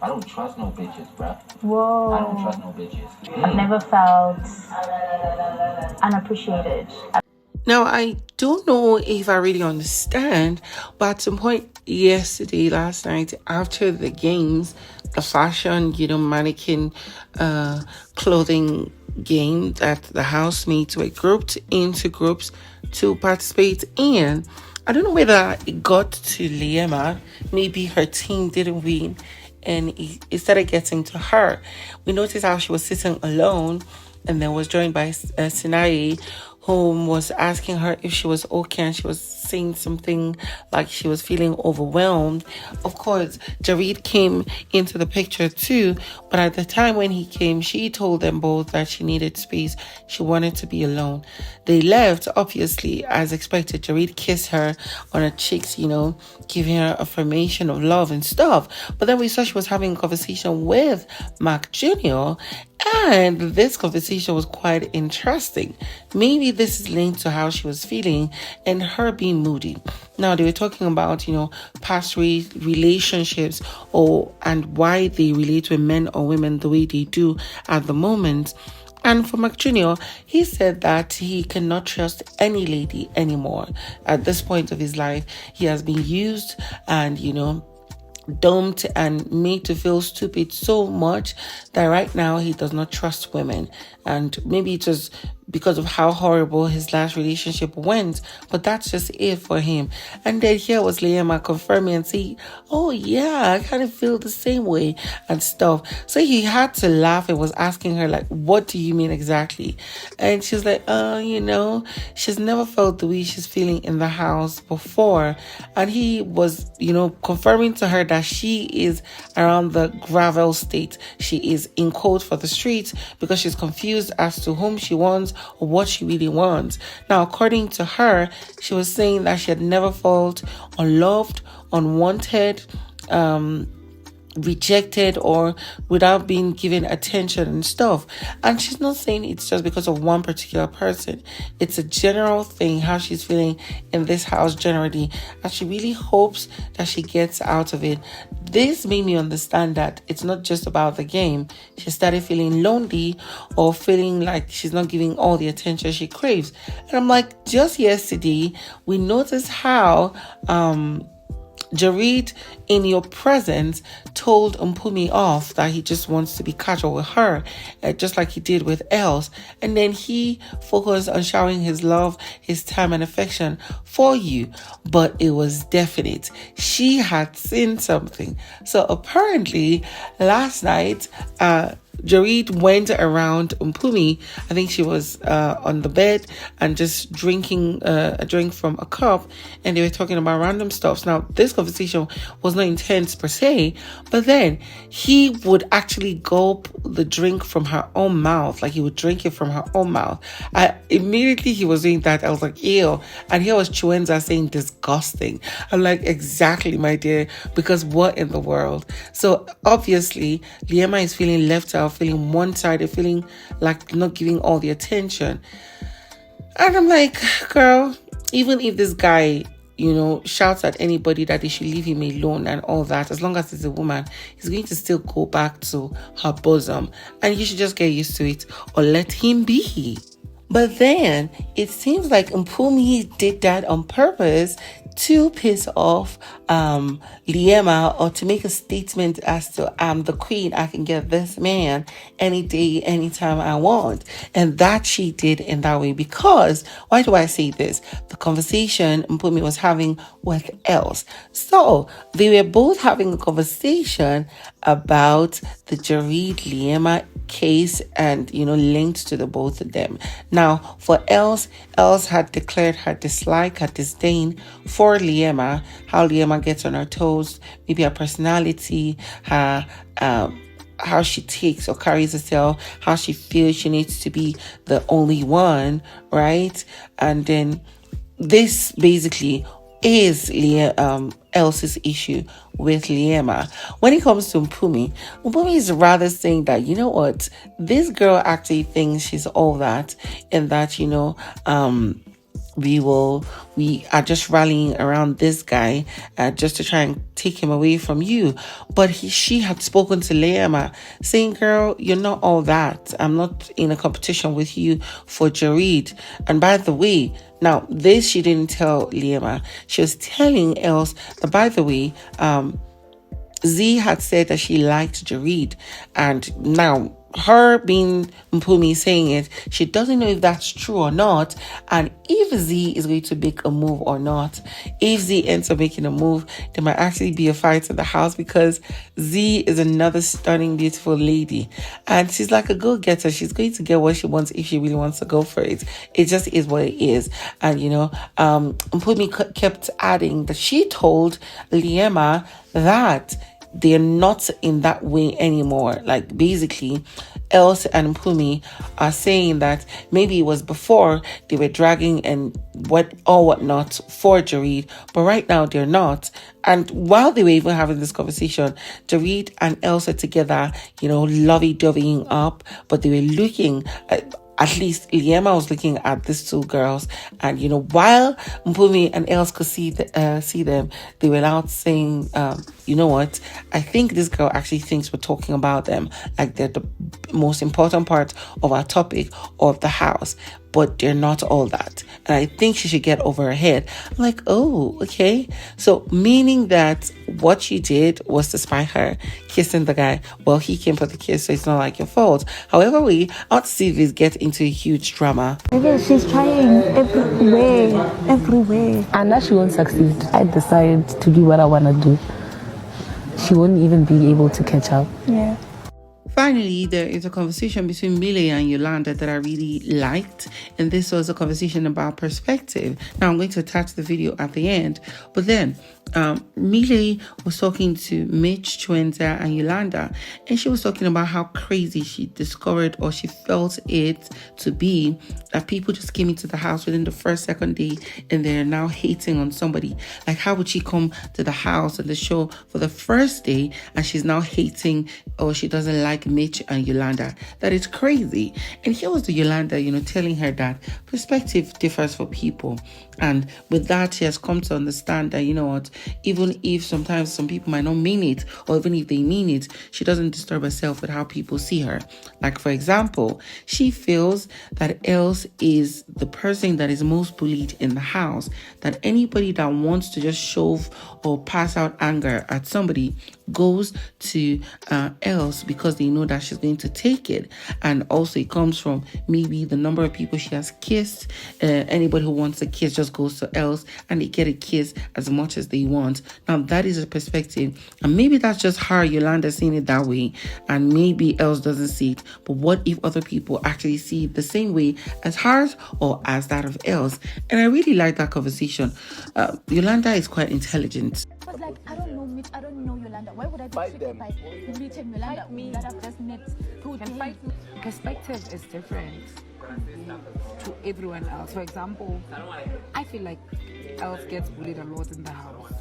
I don't trust no bitches, bruh. Whoa. I don't trust no bitches. I've never felt unappreciated. Now, I don't know if I really understand, but at some point last night, after the games, the fashion, mannequin clothing game, that the housemates were grouped into groups to participate in. I don't know whether it got to Liema. Maybe her team didn't win and it started getting to her. We noticed how she was sitting alone and then was joined by Sinai, who was asking her if she was okay, and she was saying something like she was feeling overwhelmed. Of course, Jareed came into the picture too, but at the time when he came, she told them both that she needed space. She wanted to be alone. They left, obviously, as expected. Jareed kissed her on her cheeks, giving her affirmation of love and stuff. But then we saw she was having a conversation with Mcjunior, and this conversation was quite interesting. Maybe this is linked to how she was feeling and her being moody. Now, they were talking about, past relationships and why they relate with men or women the way they do at the moment. And for Mcjunior, he said that he cannot trust any lady anymore. At this point of his life, he has been used and, dumped and made to feel stupid so much that right now he does not trust women. And maybe it was because of how horrible his last relationship went, but that's just it for him. And then here was Liema confirming and saying, oh yeah, I kind of feel the same way and stuff. So he had to laugh and was asking her, like, what do you mean exactly? And she's like, she's never felt the way she's feeling in the house before. And he was, confirming to her that she is around the gravel state. She is in code for the streets because she's confused as to whom she wants or what she really wants. Now, according to her, she was saying that she had never felt unloved, unwanted, rejected, or without being given attention and stuff. And she's not saying it's just because of one particular person. It's a general thing, how she's feeling in this house generally, and she really hopes that she gets out of it. This made me understand that it's not just about the game. She started feeling lonely or feeling like she's not giving all the attention she craves. And I'm like, just yesterday we noticed how Jareed, in your presence, told Mpumi off that he just wants to be casual with her, just like he did with Els. And then he focused on showering his love, his time and affection for you. But it was definite. She had seen something. So apparently, last night, Jareed went around Pumi. I think she was on the bed and just drinking a drink from a cup, and they were talking about random stuff. Now, this conversation was not intense per se, but then he would actually gulp the drink from her own mouth, like he would drink it from her own mouth. Immediately he was doing that, I was like, ew. And here was Chuenza saying disgusting. I'm like, exactly, my dear, because what in the world? So obviously, Liema is feeling left out, feeling one-sided, feeling like not giving all the attention. And I'm like, girl, even if this guy, shouts at anybody that they should leave him alone and all that, as long as it's a woman, he's going to still go back to her bosom. And you should just get used to it or let him be. But then it seems like Mpumi did that on purpose to piss off Liema, or to make a statement as to, I'm the queen, I can get this man any day, anytime I want. And that she did in that way, because, why do I say this? The conversation Mpumi was having with Els. So they were both having a conversation about the Jareed Liema case and, linked to the both of them. Now, for Els had declared her dislike, her disdain for Liema, how Liema gets on her toes, maybe her personality, her how she takes or carries herself, how she feels she needs to be the only one, right? And then this basically is Els's issue with Liema. When it comes to Mpumi is rather saying that, you know what, this girl actually thinks she's all that, and that, we are just rallying around this guy just to try and take him away from you. But she had spoken to Liema saying, girl, you're not all that. I'm not in a competition with you for Jareed. And by the way, now this she didn't tell Liema. She was telling Els that, by the way, Z had said that she liked Jareed, and now her being Pumi saying it, she doesn't know if that's true or not, and if Z is going to make a move or not. If Z ends up making a move, there might actually be a fight in the house, because Z is another stunning, beautiful lady, and she's like a go-getter. She's going to get what she wants if she really wants to go for it. It just is what it is. And Pumi kept adding that she told Liema that they're not in that way anymore. Like, basically, Els and Pumi are saying that maybe it was before they were dragging and whatnot for Jareed, but right now they're not. And while they were even having this conversation, Jareed and Els are together, lovey-doveying up, but they were looking at least Liema was looking at these two girls, and while Mpumi and Els could see them, they were out saying, you know what, I think this girl actually thinks we're talking about them, like they're the most important part of our topic of the house, but they're not all that, and I think she should get over her head. I'm like, oh, okay. So meaning that what she did was to spy her kissing the guy. Well, he came for the kiss, so it's not like your fault. However, we ought to see this get into a huge drama. Maybe she's trying everywhere. And that she won't succeed. I decide to do what I want to do. She won't even be able to catch up. Yeah. Finally, there is a conversation between Meelay and Yolanda that I really liked, and this was a conversation about perspective. Now, I'm going to attach the video at the end, but then Meelay was talking to Mcjunior and Yolanda, and she was talking about how crazy she discovered, or she felt it to be, that people just came into the house within the second day and they're now hating on somebody. Like, how would she come to the house and the show for the first day and she's now hating, or she doesn't like Mitch and Yolanda? That is crazy. And here was the Yolanda, telling her that perspective differs for people. And with that, she has come to understand that, even if sometimes some people might not mean it, or even if they mean it, she doesn't disturb herself with how people see her. Like, for example, she feels that Els is the person that is most bullied in the house, that anybody that wants to just shove or pass out anger at somebody goes to Els, because they know that she's going to take it. And also it comes from maybe the number of people she has kissed. Anybody who wants a kiss just goes to Els and they get a kiss as much as they want. Now, that is a perspective, and maybe that's just her, Yolanda, seeing it that way, and maybe Els doesn't see it. But what if other people actually see it the same way as hers or as that of Els? And I really like that conversation. Yolanda is quite intelligent. But like, I don't know Mitch, I don't know Yolanda. Why would I be triggered by Mitch and Yolanda? Me that I've just met 2 days. Perspective is different to everyone else. For example, I feel like Els gets bullied a lot in the house.